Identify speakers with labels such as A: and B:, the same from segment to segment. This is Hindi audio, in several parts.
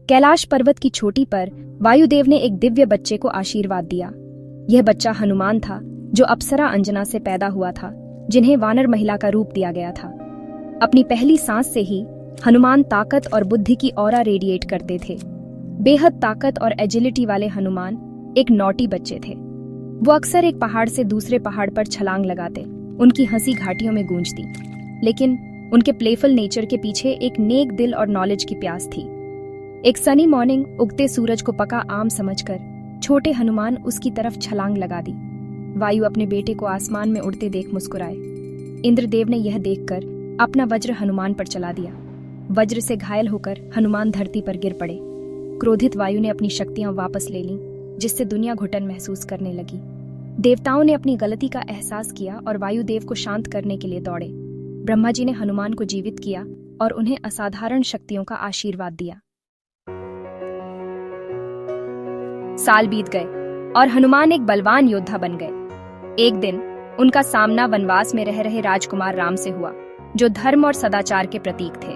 A: कैलाश पर्वत की चोटी पर वायुदेव ने एक दिव्य बच्चे को आशीर्वाद दिया। यह बच्चा हनुमान था, जो अप्सरा अंजना से पैदा हुआ था, जिन्हें वानर महिला का रूप दिया गया था। अपनी पहली सांस से ही हनुमान ताकत और बुद्धि की ऑरा रेडिएट करते थे। बेहद ताकत और एजिलिटी वाले हनुमान एक नॉटी बच्चे थे। वो अक्सर एक पहाड़ से दूसरे पहाड़ पर छलांग लगाते। उनकी हंसी घाटियों में गूंजती, लेकिन उनके प्लेफुल नेचर के पीछे एक नेक दिल और नॉलेज की प्यास थी। एक सनी मॉर्निंग उगते सूरज को पका आम समझकर छोटे हनुमान उसकी तरफ छलांग लगा दी। वायु अपने बेटे को आसमान में उड़ते देख मुस्कुराए। इंद्रदेव ने यह देखकर अपना वज्र हनुमान पर चला दिया। वज्र से घायल होकर हनुमान धरती पर गिर पड़े। क्रोधित वायु ने अपनी शक्तियां वापस ले लीं, जिससे दुनिया घुटन महसूस करने लगी। देवताओं ने अपनी गलती का एहसास किया और वायुदेव को शांत करने के लिए दौड़े। ब्रह्मा जी ने हनुमान को जीवित किया और उन्हें असाधारण शक्तियों का आशीर्वाद दिया। साल बीत गए और हनुमान एक बलवान योद्धा बन गए। एक दिन उनका सामना वनवास में रह रहे राजकुमार राम से हुआ, जो धर्म और सदाचार के प्रतीक थे।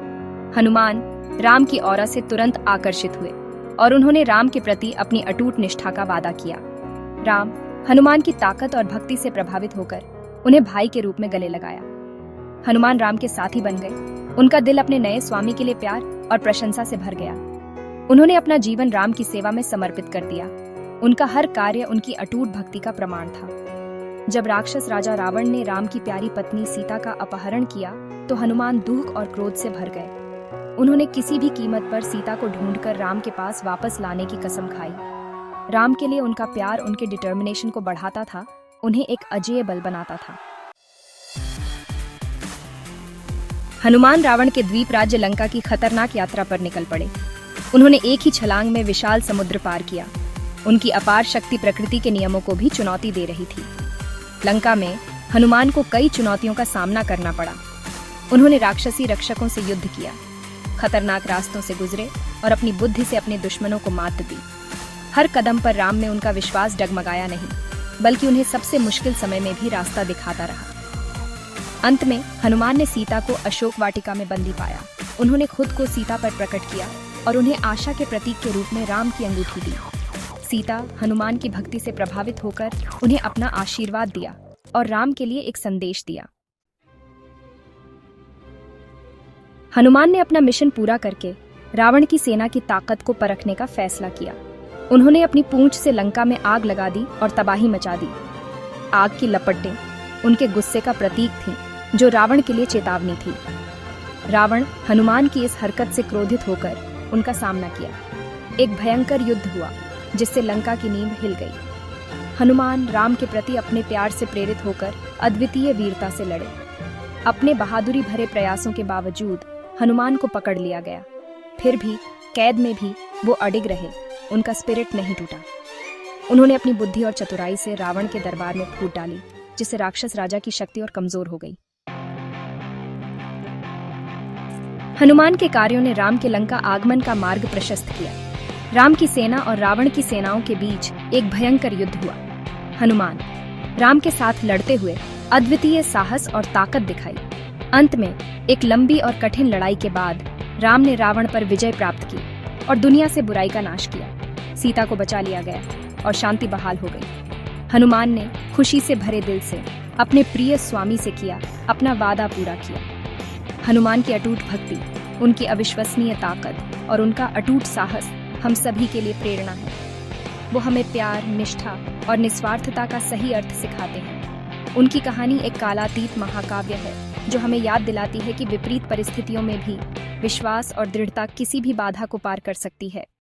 A: हनुमान राम की ऑरा से तुरंत आकर्षित हुए और उन्होंने राम के प्रति अपनी अटूट निष्ठा का वादा किया। राम हनुमान की ताकत और भक्ति से प्रभावित होकर उन्हें भाई के रूप में गले लगाया। हनुमान राम के साथी बन गए। उनका दिल अपने नए स्वामी के लिए प्यार और प्रशंसा से भर गया। उन्होंने अपना जीवन राम की सेवा में समर्पित कर दिया। उनका हर कार्य उनकी अटूट भक्ति का प्रमाण था। जब राक्षस राजा रावण ने राम की प्यारी पत्नी सीता का अपहरण किया, तो हनुमान दुख और क्रोध से भर गए। उन्होंने किसी भी कीमत पर सीता को ढूंढकर राम के पास वापस लाने की कसम खाई। राम के लिए उनका प्यार उनके डिटर्मिनेशन को बढ़ाता था, उन्हें एक अजेय बल बनाता था। हनुमान रावण के द्वीप राज्य लंका की खतरनाक यात्रा पर निकल पड़े। उन्होंने एक ही छलांग में विशाल समुद्र पार किया। उनकी अपार शक्ति प्रकृति के नियमों को भी चुनौती दे रही थी। लंका में हनुमान को कई चुनौतियों का सामना करना पड़ा। उन्होंने राक्षसी रक्षकों से युद्ध किया, खतरनाक रास्तों से गुजरे और अपनी बुद्धि से अपने दुश्मनों को मात दी। हर कदम पर राम ने उनका विश्वास डगमगाया नहीं, बल्कि उन्हें सबसे मुश्किल समय में भी रास्ता दिखाता रहा। अंत में हनुमान ने सीता को अशोक वाटिका में बंदी पाया। उन्होंने खुद को सीता पर प्रकट किया और उन्हें आशा के प्रतीक के रूप में राम की अंगूठी दी। सीता हनुमान की भक्ति से प्रभावित होकर उन्हें अपना आशीर्वाद दिया और राम के लिए एक संदेश दिया। हनुमान ने अपना मिशन पूरा करके रावण की सेना की ताकत को परखने का फैसला किया। उन्होंने अपनी पूंछ से लंका में आग लगा दी और तबाही मचा दी। आग की लपटें उनके गुस्से का प्रतीक थीं, जो रावण के लिए चेतावनी थी। रावण हनुमान की इस हरकत से क्रोधित होकर उनका सामना किया। एक भयंकर युद्ध हुआ, जिससे लंका की नींव हिल गई। हनुमान राम के प्रति अपने प्यार से प्रेरित होकर अद्वितीय वीरता से लड़े। अपने बहादुरी भरे प्रयासों के बावजूद हनुमान को पकड़ लिया गया। फिर भी कैद में भी वो अडिग रहे, उनका स्पिरिट नहीं टूटा। उन्होंने अपनी बुद्धि और चतुराई से रावण के दरबार में फूट डाली, जिससे राक्षस राजा की शक्ति और कमजोर हो गई। हनुमान के कार्यों ने राम के लंका आगमन का मार्ग प्रशस्त किया। राम की सेना और रावण की सेनाओं के बीच एक भयंकर युद्ध हुआ। हनुमान राम के साथ लड़ते हुए अद्वितीय साहस और ताकत दिखाई। अंत में एक लंबी और कठिन लड़ाई के बाद राम ने रावण पर विजय प्राप्त की और दुनिया से बुराई का नाश किया। सीता को बचा लिया गया और शांति बहाल हो गई। हनुमान ने खुशी से भरे दिल से अपने प्रिय स्वामी से किया अपना वादा पूरा किया। हनुमान की अटूट भक्ति, उनकी अविश्वसनीय ताकत और उनका अटूट साहस हम सभी के लिए प्रेरणा है। वो हमें प्यार, निष्ठा और निस्वार्थता का सही अर्थ सिखाते हैं। उनकी कहानी एक कालातीत महाकाव्य है, जो हमें याद दिलाती है कि विपरीत परिस्थितियों में भी विश्वास और दृढ़ता किसी भी बाधा को पार कर सकती है।